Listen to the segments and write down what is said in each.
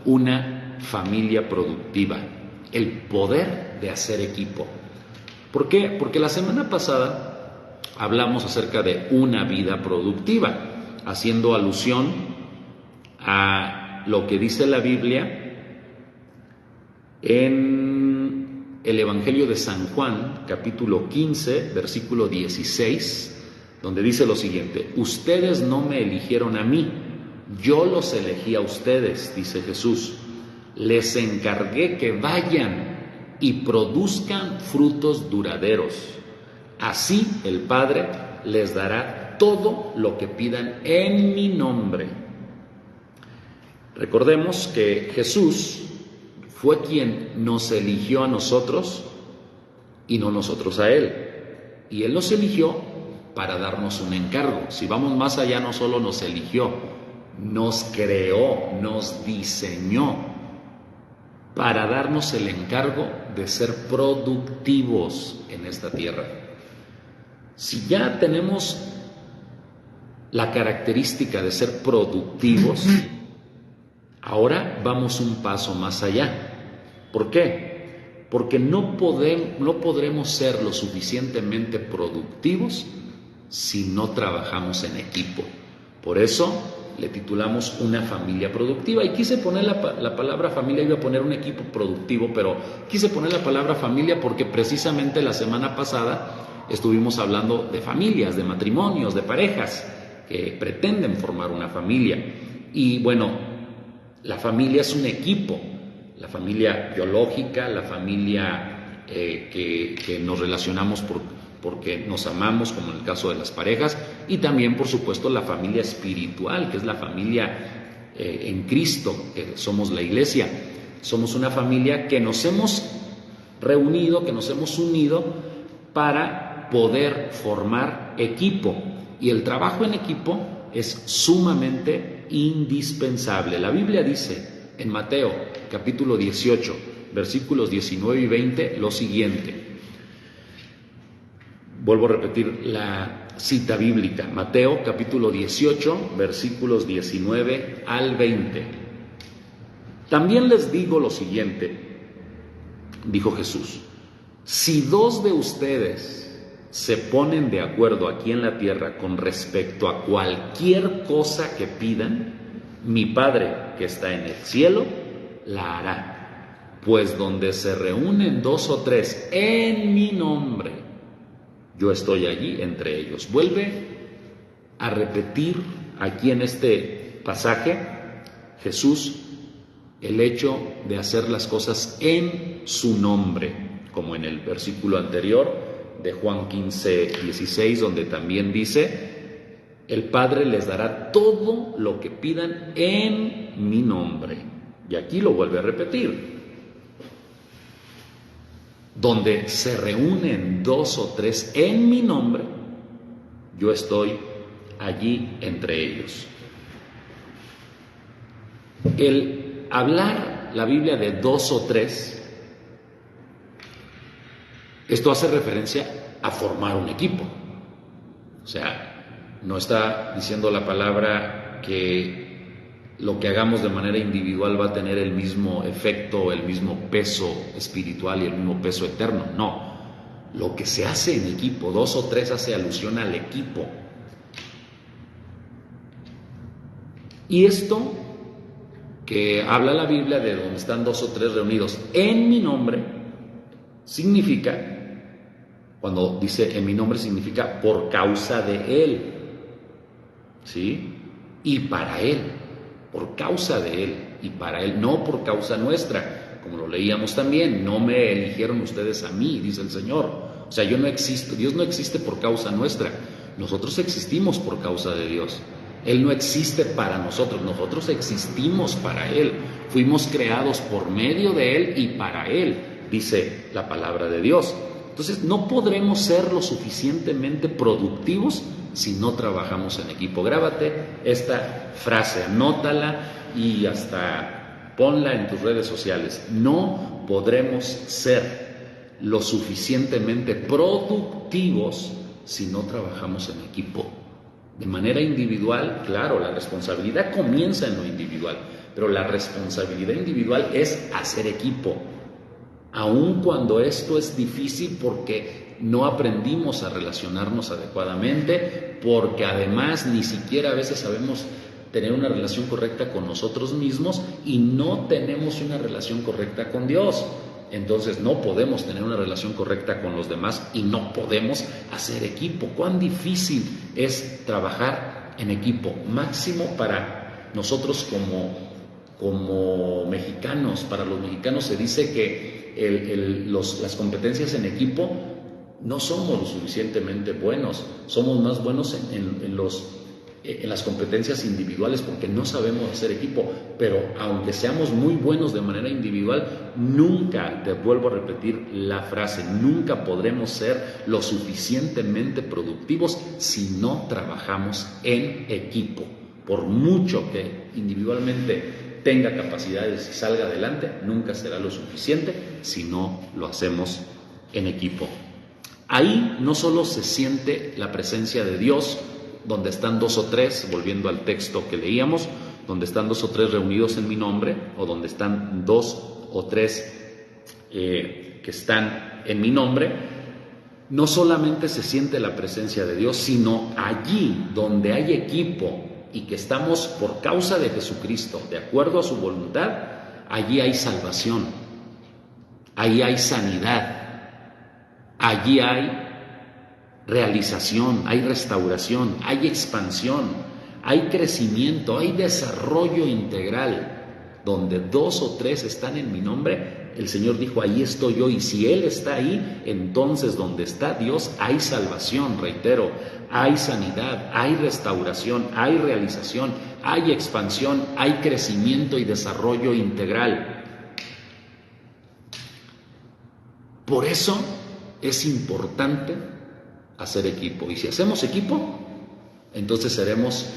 una familia productiva, el poder de hacer equipo. ¿Por qué? Porque la semana pasada hablamos acerca de una vida productiva, haciendo alusión a lo que dice la Biblia en el Evangelio de San Juan, capítulo 15, versículo 16, donde dice lo siguiente: ustedes no me eligieron a mí, yo los elegí a ustedes, dice Jesús. Les encargué que vayan y produzcan frutos duraderos. Así el Padre les dará todo lo que pidan en mi nombre. Recordemos que Jesús fue quien nos eligió a nosotros y no nosotros a Él. Y Él nos eligió para darnos un encargo. Si vamos más allá, no solo nos eligió, nos creó, nos diseñó para darnos el encargo de ser productivos en esta tierra. Si ya tenemos la característica de ser productivos, ahora vamos un paso más allá. ¿Por qué? Porque no podremos ser lo suficientemente productivos si no trabajamos en equipo. Por eso le titulamos Una familia productiva, y quise poner la palabra familia. Iba a poner un equipo productivo, pero quise poner la palabra familia porque precisamente la semana pasada estuvimos hablando de familias, de matrimonios, de parejas que pretenden formar una familia. Y bueno, la familia es un equipo, la familia biológica, la familia que nos relacionamos porque nos amamos, como en el caso de las parejas, y también, por supuesto, la familia espiritual, que es la familia en Cristo, que somos la iglesia. Somos una familia que nos hemos reunido, que nos hemos unido para poder formar equipo, y el trabajo en equipo es sumamente indispensable. La Biblia dice en Mateo, capítulo 18, versículos 19 y 20, lo siguiente. Vuelvo a repetir la cita bíblica, Mateo capítulo 18, versículos 19 al 20. También les digo lo siguiente, dijo Jesús: si dos de ustedes se ponen de acuerdo aquí en la tierra con respecto a cualquier cosa que pidan, mi Padre que está en el cielo la hará. Pues donde se reúnen dos o tres en mi nombre, yo estoy allí entre ellos. Vuelve a repetir aquí en este pasaje Jesús el hecho de hacer las cosas en su nombre, como en el versículo anterior de Juan 15, 16, donde también dice: el Padre les dará todo lo que pidan en mi nombre. Y aquí lo vuelve a repetir: donde se reúnen dos o tres en mi nombre, yo estoy allí entre ellos. El hablar la Biblia de dos o tres, esto hace referencia a formar un equipo. O sea, no está diciendo la palabra que lo que hagamos de manera individual va a tener el mismo efecto, el mismo peso espiritual y el mismo peso eterno. No, lo que se hace en equipo, dos o tres, hace alusión al equipo. Y esto que habla la Biblia de donde están dos o tres reunidos en mi nombre, significa, cuando dice en mi nombre, significa por causa de Él, ¿sí? Y para Él. Por causa de Él y para Él, no por causa nuestra, como lo leíamos también. No me eligieron ustedes a mí, dice el Señor. O sea, yo no existo, Dios no existe por causa nuestra, nosotros existimos por causa de Dios. Él no existe para nosotros, nosotros existimos para Él. Fuimos creados por medio de Él y para Él, dice la palabra de Dios. Entonces, no podremos ser lo suficientemente productivos si no trabajamos en equipo. Grábate esta frase, anótala y hasta ponla en tus redes sociales. No podremos ser lo suficientemente productivos si no trabajamos en equipo. De manera individual, claro, la responsabilidad comienza en lo individual, pero la responsabilidad individual es hacer equipo, aun cuando esto es difícil porque no aprendimos a relacionarnos adecuadamente, porque además ni siquiera a veces sabemos tener una relación correcta con nosotros mismos y no tenemos una relación correcta con Dios. Entonces no podemos tener una relación correcta con los demás y no podemos hacer equipo. ¿Cuán difícil es trabajar en equipo? Máximo para nosotros como mexicanos. Para los mexicanos se dice que las competencias en equipo no somos lo suficientemente buenos. Somos más buenos en las competencias individuales porque no sabemos hacer equipo, pero aunque seamos muy buenos de manera individual, nunca, te vuelvo a repetir la frase, nunca podremos ser lo suficientemente productivos si no trabajamos en equipo. Por mucho que individualmente tenga capacidades y salga adelante, nunca será lo suficiente si no lo hacemos en equipo. Ahí no solo se siente la presencia de Dios, donde están 2 o 3, volviendo al texto que leíamos, donde están 2 o 3 reunidos en mi nombre, o donde están 2 o 3 que están en mi nombre, no solamente se siente la presencia de Dios, sino allí donde hay equipo y que estamos por causa de Jesucristo, de acuerdo a su voluntad, allí hay salvación, allí hay sanidad, allí hay realización, hay restauración, hay expansión, hay crecimiento, hay desarrollo integral. Donde 2 o 3 están en mi nombre, el Señor dijo, ahí estoy yo, y si Él está ahí, entonces donde está Dios hay salvación, reitero, hay sanidad, hay restauración, hay realización, hay expansión, hay crecimiento y desarrollo integral. Por eso es importante hacer equipo, y si hacemos equipo, entonces seremos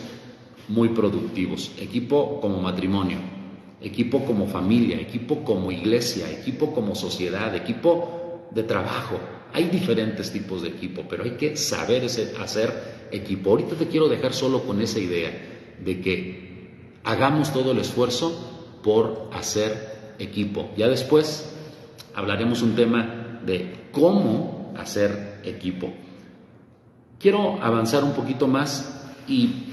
muy productivos. Equipo como matrimonio, equipo como familia, equipo como iglesia, equipo como sociedad, equipo de trabajo. Hay diferentes tipos de equipo, pero hay que saber hacer equipo. Ahorita te quiero dejar solo con esa idea de que hagamos todo el esfuerzo por hacer equipo. Ya después hablaremos un tema de cómo hacer equipo. Quiero avanzar un poquito más y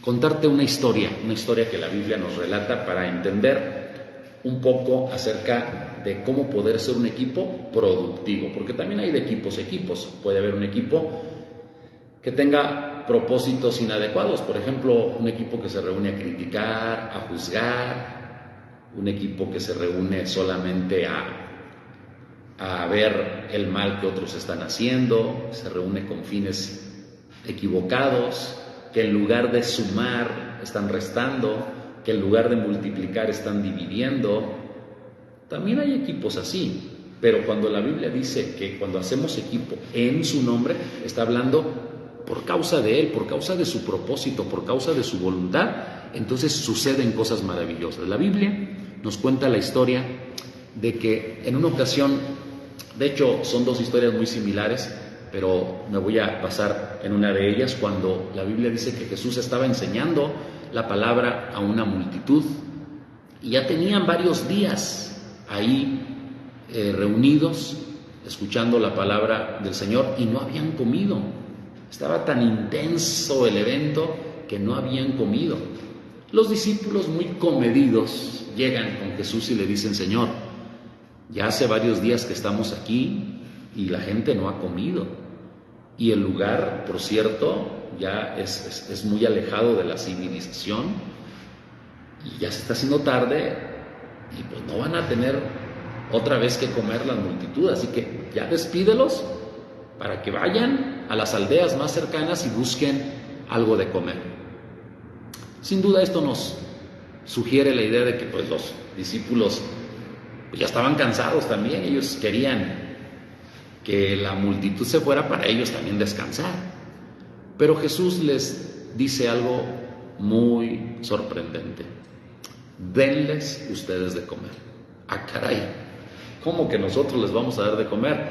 contarte una historia que la Biblia nos relata para entender un poco acerca de cómo poder ser un equipo productivo, porque también hay de equipos. Puede haber un equipo que tenga propósitos inadecuados, por ejemplo, un equipo que se reúne a criticar, a juzgar, un equipo que se reúne solamente a ver el mal que otros están haciendo, se reúne con fines equivocados, que en lugar de sumar están restando, que en lugar de multiplicar están dividiendo. También hay equipos así, pero cuando la Biblia dice que cuando hacemos equipo en su nombre, está hablando por causa de Él, por causa de su propósito, por causa de su voluntad, entonces suceden cosas maravillosas. La Biblia nos cuenta la historia de que en una ocasión, de hecho son 2 historias muy similares, pero me voy a basar en una de ellas, cuando la Biblia dice que Jesús estaba enseñando la palabra a una multitud y ya tenían varios días ahí reunidos escuchando la palabra del Señor y no habían comido. Estaba tan intenso el evento que no habían comido. Los discípulos, muy comedidos, llegan con Jesús y le dicen: Señor, ya hace varios días que estamos aquí y la gente no ha comido. Y el lugar, por cierto, ya es muy alejado de la civilización y ya se está haciendo tarde y pues no van a tener otra vez que comer las multitudes. Así que ya despídelos para que vayan a las aldeas más cercanas y busquen algo de comer. Sin duda esto nos sugiere la idea de que pues los discípulos ya estaban cansados también. Ellos querían que la multitud se fuera para ellos también descansar. Pero Jesús les dice algo muy sorprendente: denles ustedes de comer. Ah, caray, ¿cómo que nosotros les vamos a dar de comer?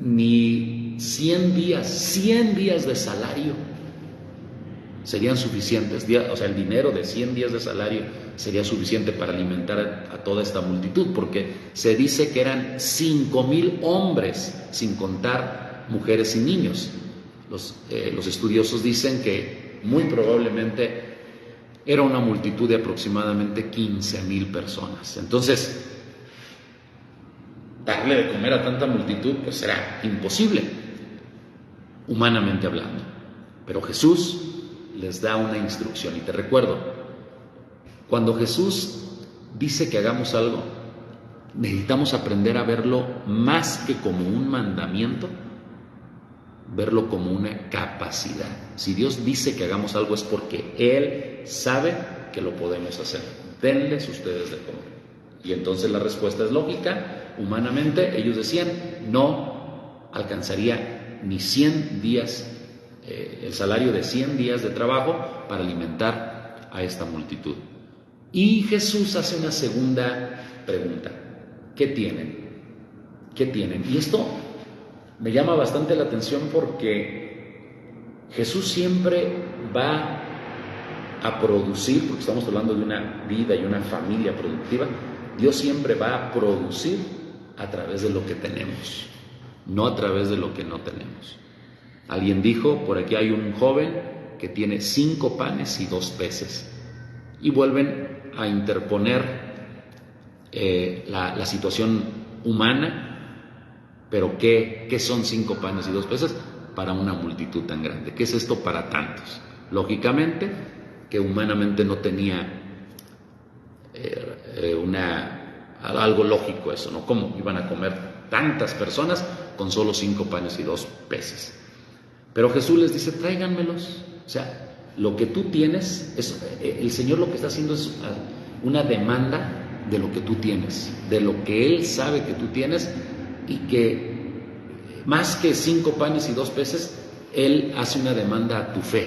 Ni 100 días de salario. serían suficientes, o sea, el dinero de 100 días de salario sería suficiente para alimentar a toda esta multitud, porque se dice que eran 5,000 hombres, sin contar mujeres y niños. Los estudiosos dicen que muy probablemente era una multitud de aproximadamente 15,000 personas. Entonces, darle de comer a tanta multitud pues será imposible, humanamente hablando. Pero Jesús les da una instrucción. Y te recuerdo, cuando Jesús dice que hagamos algo, necesitamos aprender a verlo más que como un mandamiento, verlo como una capacidad. Si Dios dice que hagamos algo es porque Él sabe que lo podemos hacer. Denles ustedes de comer. Y entonces la respuesta es lógica. Humanamente ellos decían, no alcanzaría ni 100 días, el salario de 100 días de trabajo para alimentar a esta multitud. Y Jesús hace una segunda pregunta. ¿Qué tienen? ¿Qué tienen? Y esto me llama bastante la atención porque Jesús siempre va a producir, porque estamos hablando de una vida y una familia productiva, Dios siempre va a producir a través de lo que tenemos, no a través de lo que no tenemos. Alguien dijo, por aquí hay un joven que tiene 5 panes y 2 peces, y vuelven a interponer la situación humana. Pero ¿qué son 5 panes y 2 peces para una multitud tan grande? ¿Qué es esto para tantos? Lógicamente, que humanamente no tenía algo lógico eso, ¿no? ¿Cómo iban a comer tantas personas con solo 5 panes y 2 peces? Pero Jesús les dice, tráiganmelos. O sea, lo que tú tienes, el Señor lo que está haciendo es una demanda de lo que tú tienes, de lo que Él sabe que tú tienes, y que más que 5 panes y 2 peces, Él hace una demanda a tu fe.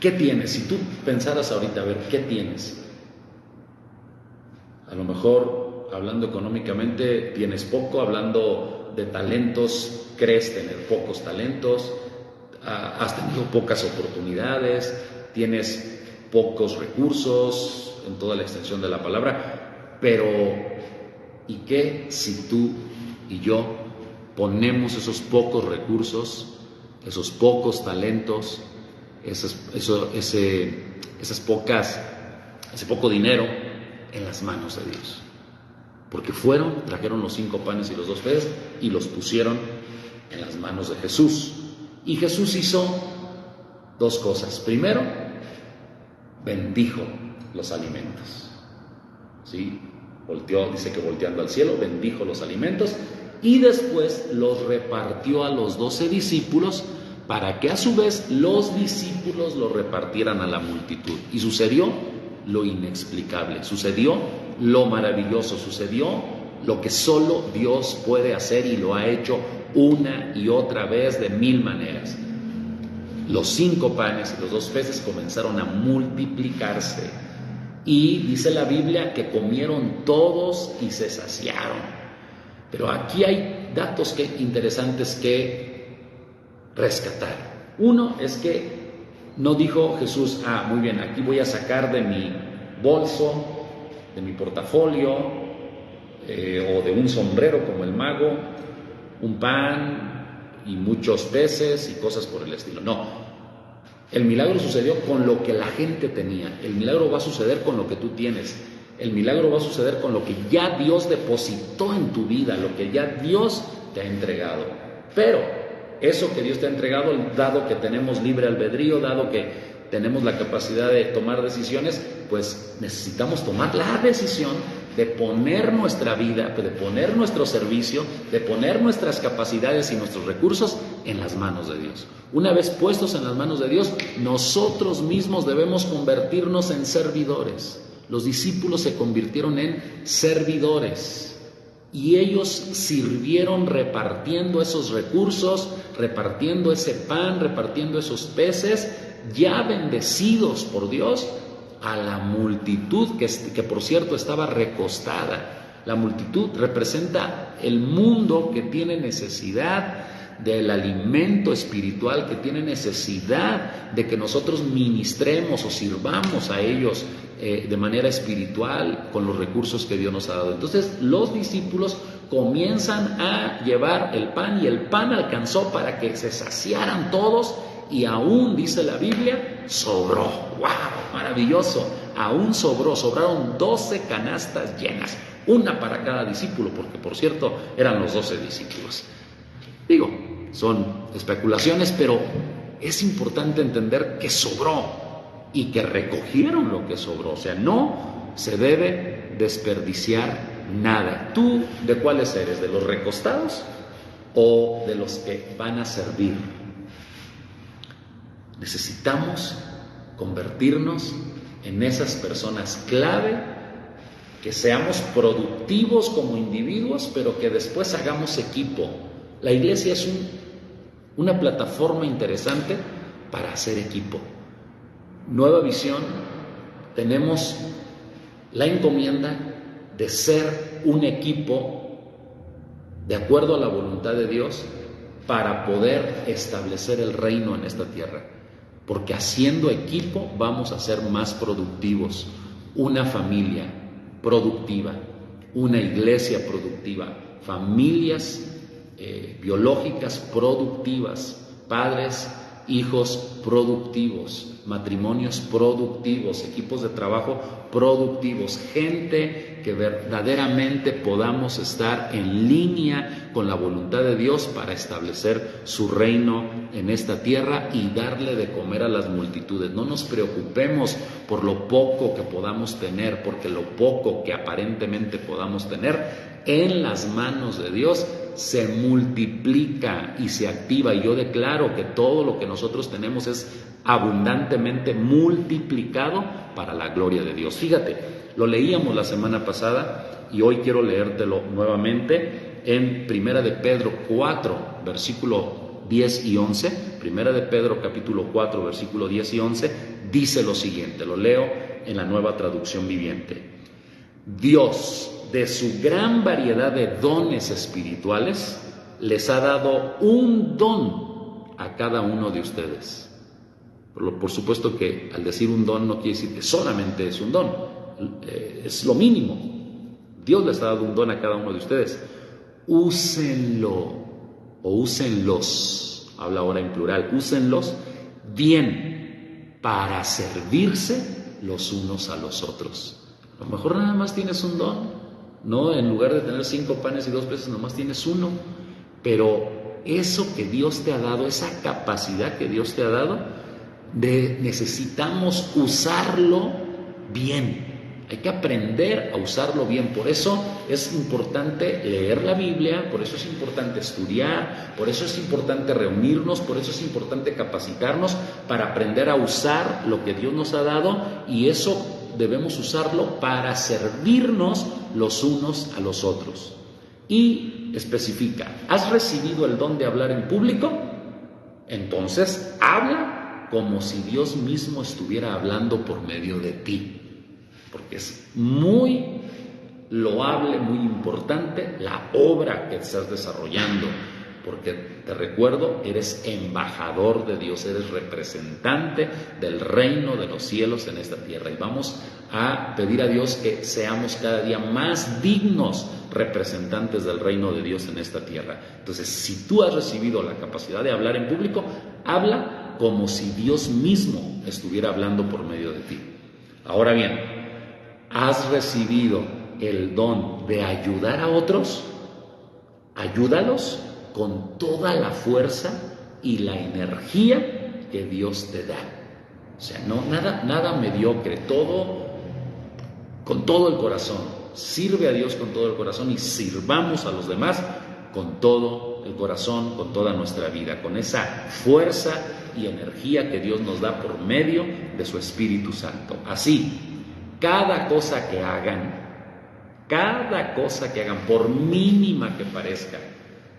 ¿Qué tienes? Si tú pensaras ahorita, a ver, ¿qué tienes? A lo mejor, hablando económicamente, tienes poco. Hablando de talentos, crees tener pocos talentos, has tenido pocas oportunidades, tienes pocos recursos en toda la extensión de la palabra. Pero ¿y qué si tú y yo ponemos esos pocos recursos, esos pocos talentos, ese poco dinero en las manos de Dios? Porque trajeron los 5 panes y los 2 peces y los pusieron en las manos de Jesús. Y Jesús hizo 2 cosas. Primero, bendijo los alimentos. ¿Sí? Dice que volteando al cielo, bendijo los alimentos y después los repartió a los 12 discípulos para que a su vez los discípulos lo repartieran a la multitud. Y sucedió lo inexplicable, sucedió lo maravilloso, sucedió lo que solo Dios puede hacer y lo ha hecho una y otra vez de 1000 maneras. Los 5 panes y los 2 peces comenzaron a multiplicarse. Y dice la Biblia que comieron todos y se saciaron. Pero aquí hay datos interesantes que rescatar. Uno es que no dijo Jesús, muy bien, aquí voy a sacar de mi bolso, de mi portafolio, o de un sombrero como el mago, un pan y muchos peces y cosas por el estilo. No. El milagro sucedió con lo que la gente tenía. El milagro va a suceder con lo que tú tienes. El milagro va a suceder con lo que ya Dios depositó en tu vida, lo que ya Dios te ha entregado. Pero eso que Dios te ha entregado, dado que tenemos libre albedrío, dado que tenemos la capacidad de tomar decisiones, pues necesitamos tomar la decisión de poner nuestra vida, de poner nuestro servicio, de poner nuestras capacidades y nuestros recursos en las manos de Dios. Una vez puestos en las manos de Dios, nosotros mismos debemos convertirnos en servidores. Los discípulos se convirtieron en servidores y ellos sirvieron repartiendo esos recursos, repartiendo ese pan, repartiendo esos peces, ya bendecidos por Dios, a la multitud que por cierto estaba recostada. La multitud representa el mundo que tiene necesidad del alimento espiritual, que tiene necesidad de que nosotros ministremos o sirvamos a ellos de manera espiritual con los recursos que Dios nos ha dado. Entonces los discípulos comienzan a llevar el pan, y el pan alcanzó para que se saciaran todos, y aún, dice la Biblia, sobró. ¡Wow! Maravilloso. Aún sobraron 12 canastas llenas, una para cada discípulo, porque por cierto eran los 12 discípulos. Digo, son especulaciones, pero es importante entender que sobró y que recogieron lo que sobró. O sea, no se debe desperdiciar nada. ¿Tú de cuáles eres? ¿De los recostados o de los que van a servir? Necesitamos convertirnos en esas personas clave, que seamos productivos como individuos, pero que después hagamos equipo. La iglesia es una plataforma interesante para hacer equipo. Nueva Visión, tenemos la encomienda de ser un equipo de acuerdo a la voluntad de Dios para poder establecer el reino en esta tierra. Porque haciendo equipo vamos a ser más productivos. Una familia productiva, una iglesia productiva, familias biológicas productivas, padres, hijos productivos, matrimonios productivos, equipos de trabajo productivos, gente que verdaderamente podamos estar en línea con la voluntad de Dios para establecer su reino en esta tierra y darle de comer a las multitudes. No nos preocupemos por lo poco que podamos tener, porque lo poco que aparentemente podamos tener en las manos de Dios se multiplica y se activa, y yo declaro que todo lo que nosotros tenemos es abundantemente multiplicado para la gloria de Dios. Fíjate, lo leíamos la semana pasada y hoy quiero leértelo nuevamente en Primera de Pedro 4, versículo 10 y 11. Primera de Pedro capítulo 4, versículo 10 y 11, dice lo siguiente, lo leo en la Nueva Traducción Viviente. Dios, de su gran variedad de dones espirituales, les ha dado un don a cada uno de ustedes. Por supuesto que al decir un don no quiere decir que solamente es un don, es lo mínimo. Dios les ha dado un don a cada uno de ustedes. Úsenlo o úsenlos, habla ahora en plural, úsenlos bien para servirse los unos a los otros. A lo mejor nada más tienes un don, ¿no? En lugar de tener 5 panes y 2 peces, nomás tienes uno. Pero eso que Dios te ha dado, esa capacidad que Dios te ha dado, necesitamos usarlo bien. Hay que aprender a usarlo bien. Por eso es importante leer la Biblia, por eso es importante estudiar, por eso es importante reunirnos, por eso es importante capacitarnos para aprender a usar lo que Dios nos ha dado, y eso debemos usarlo para servirnos los unos a los otros. Y especifica, ¿has recibido el don de hablar en público? Entonces habla como si Dios mismo estuviera hablando por medio de ti, porque es muy loable, muy importante la obra que estás desarrollando, porque te recuerdo, eres embajador de Dios, eres representante del reino de los cielos en esta tierra, y vamos a pedir a Dios que seamos cada día más dignos representantes del reino de Dios en esta tierra. Entonces, si tú has recibido la capacidad de hablar en público, habla como si Dios mismo estuviera hablando por medio de ti. Ahora bien, ¿has recibido el don de ayudar a otros? Ayúdalos con toda la fuerza y la energía que Dios te da. O sea, no, nada mediocre, todo con todo el corazón. Sirve a Dios con todo el corazón y sirvamos a los demás con todo el corazón, con toda nuestra vida, con esa fuerza y energía que Dios nos da por medio de su Espíritu Santo. Así, cada cosa que hagan, por mínima que parezca,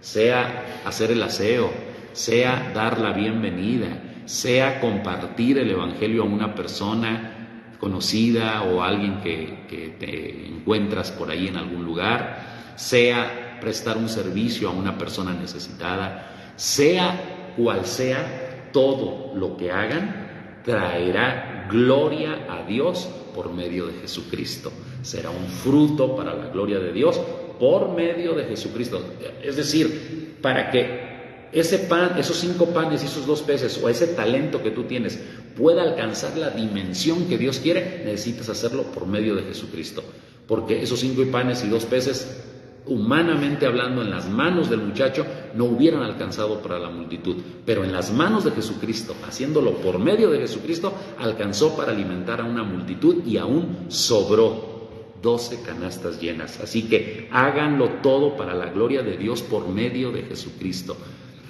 sea hacer el aseo, sea dar la bienvenida, sea compartir el Evangelio a una persona conocida o alguien que te encuentras por ahí en algún lugar, sea prestar un servicio a una persona necesitada, Sea cual sea, todo lo que hagan traerá gloria a Dios por medio de Jesucristo. Será un fruto para la gloria de Dios por medio de Jesucristo. Es decir, para que ese pan, esos 5 panes y esos 2 peces, o ese talento que tú tienes, pueda alcanzar la dimensión que Dios quiere, necesitas hacerlo por medio de Jesucristo. Porque esos 5 panes y 2 peces, humanamente hablando, en las manos del muchacho, no hubieran alcanzado para la multitud. Pero en las manos de Jesucristo, haciéndolo por medio de Jesucristo, alcanzó para alimentar a una multitud y aún sobró 12 canastas llenas. Así que háganlo todo para la gloria de Dios por medio de Jesucristo.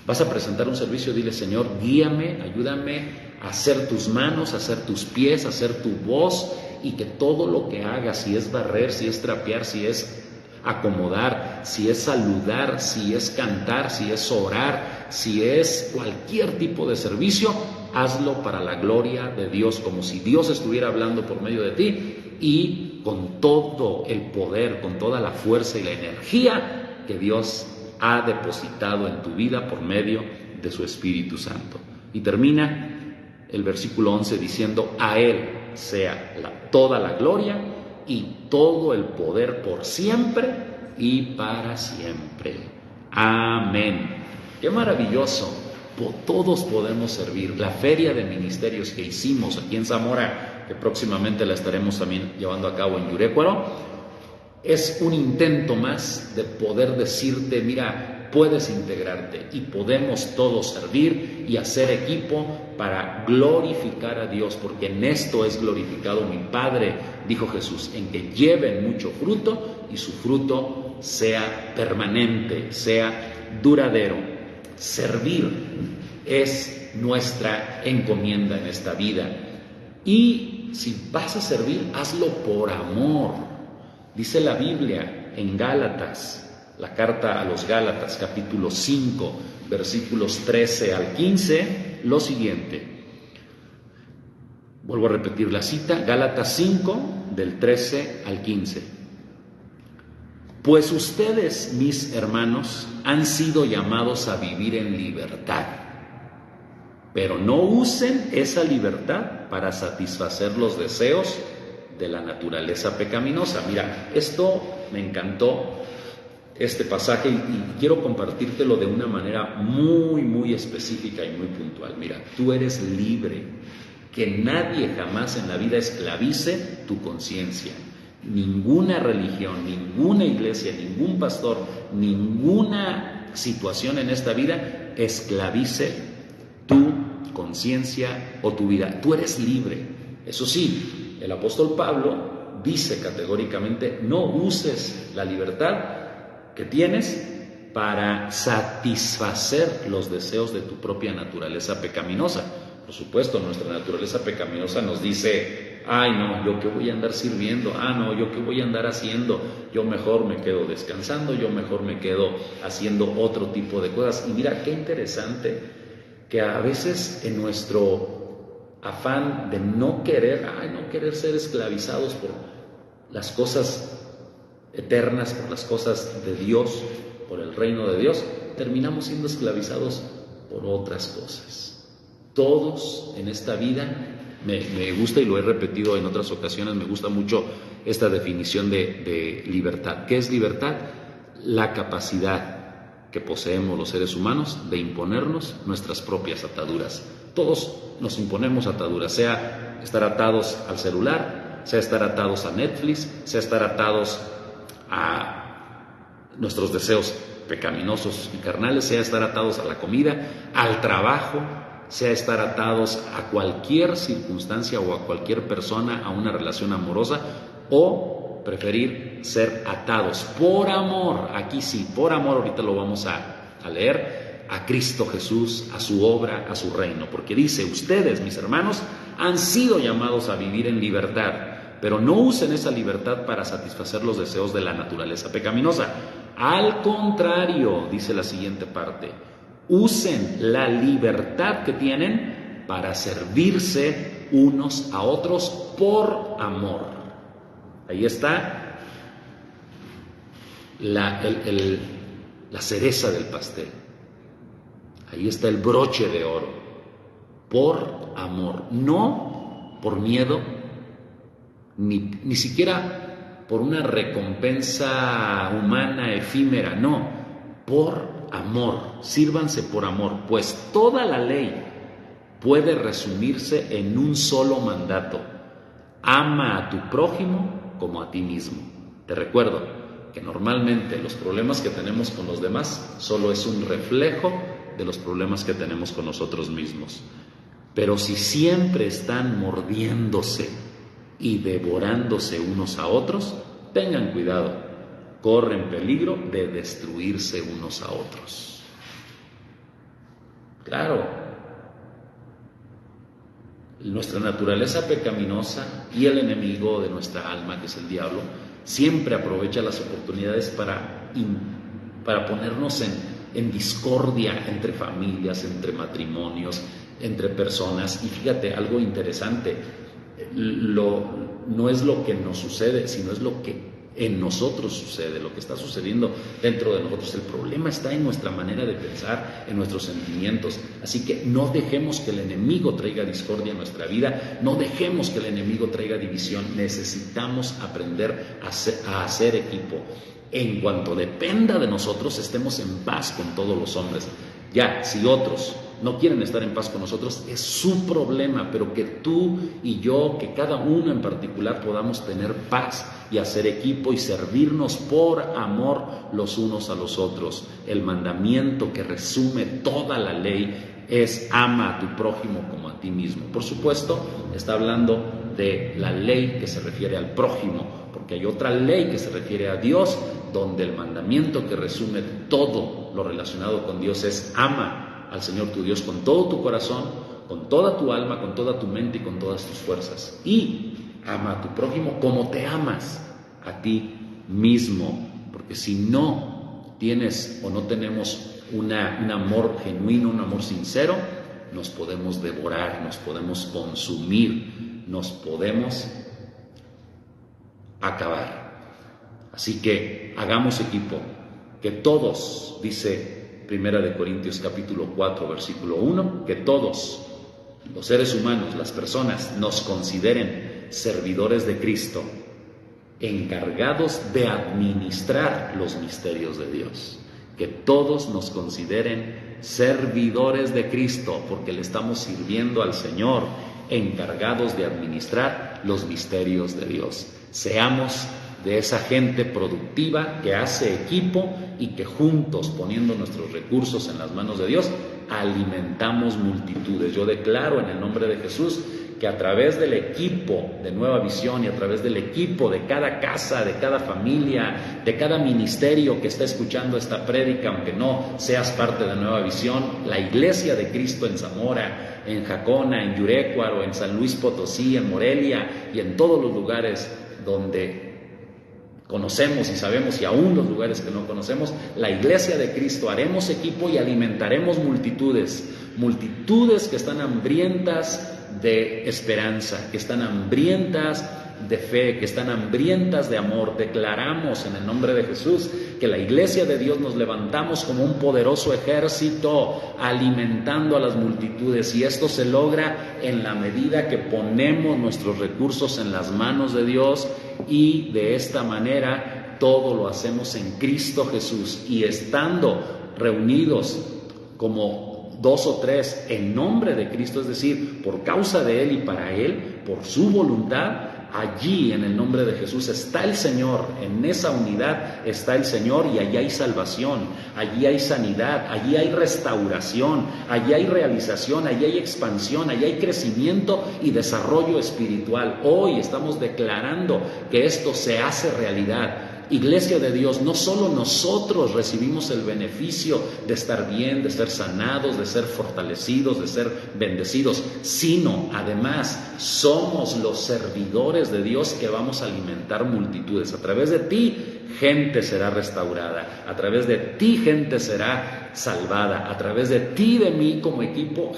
Vas a presentar un servicio, dile: Señor, guíame, ayúdame a hacer tus manos, a hacer tus pies, a hacer tu voz, y que todo lo que hagas, si es barrer, si es trapear, si es acomodar, si es saludar, si es cantar, si es orar, si es cualquier tipo de servicio, hazlo para la gloria de Dios, como si Dios estuviera hablando por medio de ti, y con todo el poder, con toda la fuerza y la energía que Dios ha depositado en tu vida por medio de su Espíritu Santo. Y termina el versículo 11 diciendo: a Él sea toda la gloria y todo el poder por siempre y para siempre. Amén. Qué maravilloso. Todos podemos servir. La feria de ministerios que hicimos aquí en Zamora, que próximamente la estaremos también llevando a cabo en Yurecuaro, es un intento más de poder decirte: mira, puedes integrarte y podemos todos servir y hacer equipo para glorificar a Dios, porque en esto es glorificado mi Padre, dijo Jesús, en que lleven mucho fruto y su fruto sea permanente, sea duradero. Servir es nuestra encomienda en esta vida, y si vas a servir, hazlo por amor. Dice la Biblia en Gálatas, la carta a los Gálatas, capítulo 5, versículos 13 al 15, lo siguiente. Vuelvo a repetir la cita, Gálatas 5, del 13 al 15. Pues ustedes, mis hermanos, han sido llamados a vivir en libertad, pero no usen esa libertad para satisfacer los deseos de la naturaleza pecaminosa. Mira, esto me encantó, este pasaje, y quiero compartírtelo de una manera muy, muy específica y muy puntual. Mira, tú eres libre. Que nadie jamás en la vida esclavice tu conciencia. Ninguna religión, ninguna iglesia, ningún pastor, ninguna situación en esta vida esclavice tu conciencia o tu vida. Tú eres libre. Eso sí, el apóstol Pablo dice categóricamente: no uses la libertad que tienes para satisfacer los deseos de tu propia naturaleza pecaminosa. Por supuesto, nuestra naturaleza pecaminosa nos dice: ay no, yo qué voy a andar sirviendo, no, yo qué voy a andar haciendo, yo mejor me quedo descansando, yo mejor me quedo haciendo otro tipo de cosas. Y mira qué interesante que a veces en nuestro afán de no querer ser esclavizados por las cosas eternas, por las cosas de Dios, por el reino de Dios, terminamos siendo esclavizados por otras cosas. Todos en esta vida, me gusta, y lo he repetido en otras ocasiones, me gusta mucho esta definición de libertad. ¿Qué es libertad? La capacidad que poseemos los seres humanos de imponernos nuestras propias ataduras. Todos nos imponemos ataduras, sea estar atados al celular, sea estar atados a Netflix, sea estar atados a nuestros deseos pecaminosos y carnales, sea estar atados a la comida, al trabajo, sea estar atados a cualquier circunstancia o a cualquier persona, a una relación amorosa, o preferir ser atados por amor, aquí sí, por amor, ahorita lo vamos a leer, a Cristo Jesús, a su obra, a su reino, porque dice: ustedes, mis hermanos, han sido llamados a vivir en libertad, pero no usen esa libertad para satisfacer los deseos de la naturaleza pecaminosa. Al contrario, dice la siguiente parte: usen la libertad que tienen para servirse unos a otros por amor. Ahí está la cereza del pastel. Ahí está el broche de oro. Por amor, no por miedo, ni siquiera por una recompensa humana efímera, no, por amor. Sírvanse por amor, pues toda la ley puede resumirse en un solo mandato: ama a tu prójimo como a ti mismo. Te recuerdo que normalmente los problemas que tenemos con los demás solo es un reflejo de los problemas que tenemos con nosotros mismos. Pero si siempre están mordiéndose y devorándose unos a otros, tengan cuidado, corren peligro de destruirse unos a otros. Claro, nuestra naturaleza pecaminosa y el enemigo de nuestra alma, que es el diablo, siempre aprovecha las oportunidades para ponernos en discordia entre familias, entre matrimonios, entre personas. Y fíjate, algo interesante, no es lo que nos sucede, sino es lo que en nosotros sucede, lo que está sucediendo dentro de nosotros. El problema está en nuestra manera de pensar, en nuestros sentimientos. Así que no dejemos que el enemigo traiga discordia en nuestra vida, no dejemos que el enemigo traiga división. Necesitamos aprender a hacer equipo. En cuanto dependa de nosotros, estemos en paz con todos los hombres. Ya, si otros no quieren estar en paz con nosotros, es su problema, pero que tú y yo, que cada uno en particular podamos tener paz y hacer equipo y servirnos por amor los unos a los otros. El mandamiento que resume toda la ley es: ama a tu prójimo como a ti mismo. Por supuesto, está hablando de la ley que se refiere al prójimo, porque hay otra ley que se refiere a Dios, donde el mandamiento que resume todo lo relacionado con Dios es: ama al Señor tu Dios con todo tu corazón, con toda tu alma, con toda tu mente y con todas tus fuerzas. Y ama a tu prójimo como te amas a ti mismo, porque si no tienes o no tenemos un amor genuino, un amor sincero, nos podemos devorar, nos podemos consumir, nos podemos acabar. Así que hagamos equipo, que todos, dice Primera de Corintios capítulo 4 versículo 1, que todos los seres humanos, las personas, nos consideren servidores de Cristo, encargados de administrar los misterios de Dios. Que todos nos consideren servidores de Cristo, porque le estamos sirviendo al Señor, encargados de administrar los misterios de Dios. Seamos de esa gente productiva que hace equipo y que juntos, poniendo nuestros recursos en las manos de Dios, alimentamos multitudes. Yo declaro en el nombre de Jesús que a través del equipo de Nueva Visión y a través del equipo de cada casa, de cada familia, de cada ministerio que está escuchando esta prédica, aunque no seas parte de Nueva Visión, la Iglesia de Cristo en Zamora, en Jacona, en Yurecuaro, en San Luis Potosí, en Morelia y en todos los lugares donde conocemos y sabemos, y aún los lugares que no conocemos, la Iglesia de Cristo haremos equipo y alimentaremos multitudes que están hambrientas de esperanza, que están hambrientas de fe, que están hambrientas de amor. Declaramos en el nombre de Jesús que la Iglesia de Dios nos levantamos como un poderoso ejército alimentando a las multitudes, y esto se logra en la medida que ponemos nuestros recursos en las manos de Dios, y de esta manera todo lo hacemos en Cristo Jesús, y estando reunidos como 2 o 3 en nombre de Cristo, es decir, por causa de Él y para Él, por su voluntad, allí en el nombre de Jesús está el Señor. En esa unidad está el Señor, y allí hay salvación, allí hay sanidad, allí hay restauración, allí hay realización, allí hay expansión, allí hay crecimiento y desarrollo espiritual. Hoy estamos declarando que esto se hace realidad. Iglesia de Dios, no solo nosotros recibimos el beneficio de estar bien, de ser sanados, de ser fortalecidos, de ser bendecidos, sino además somos los servidores de Dios que vamos a alimentar multitudes. A través de ti, gente será restaurada, a través de ti gente será salvada, a través de ti, de mí como equipo,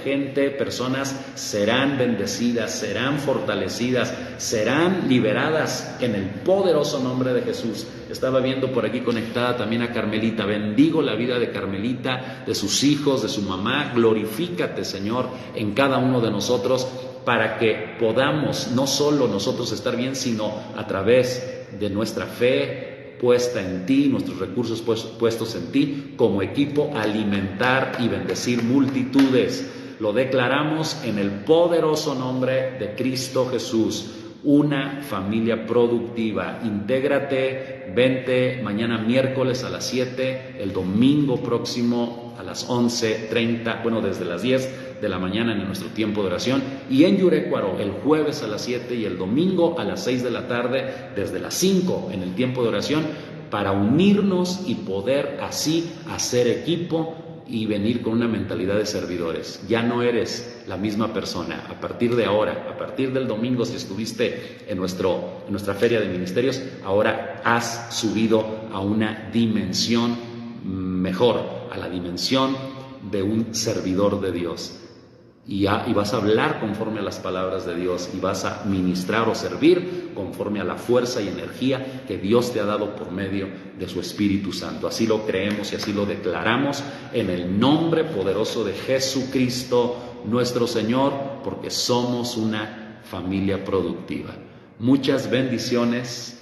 personas serán bendecidas, serán fortalecidas, serán liberadas en el poderoso nombre de Jesús. Estaba viendo por aquí conectada también a Carmelita. Bendigo la vida de Carmelita, de sus hijos, de su mamá. Glorifícate, Señor, en cada uno de nosotros, para que podamos no solo nosotros estar bien, sino a través de nuestra fe puesta en ti, nuestros recursos puestos en ti, como equipo, alimentar y bendecir multitudes. Lo declaramos en el poderoso nombre de Cristo Jesús. Una familia productiva. Intégrate, vente mañana miércoles a las 7, el domingo próximo a las 11:30, desde las 10 de la mañana en nuestro tiempo de oración, y en Yurecuaro el jueves a las 7 y el domingo a las 6 de la tarde, desde las 5 en el tiempo de oración, para unirnos y poder así hacer equipo y venir con una mentalidad de servidores. Ya no eres la misma persona. A partir de ahora, a partir del domingo, si estuviste en nuestra feria de ministerios, ahora has subido a una dimensión mejor, a la dimensión de un servidor de Dios. Y vas a hablar conforme a las palabras de Dios, y vas a ministrar o servir conforme a la fuerza y energía que Dios te ha dado por medio de su Espíritu Santo. Así lo creemos y así lo declaramos en el nombre poderoso de Jesucristo nuestro Señor, porque somos una familia productiva. Muchas bendiciones.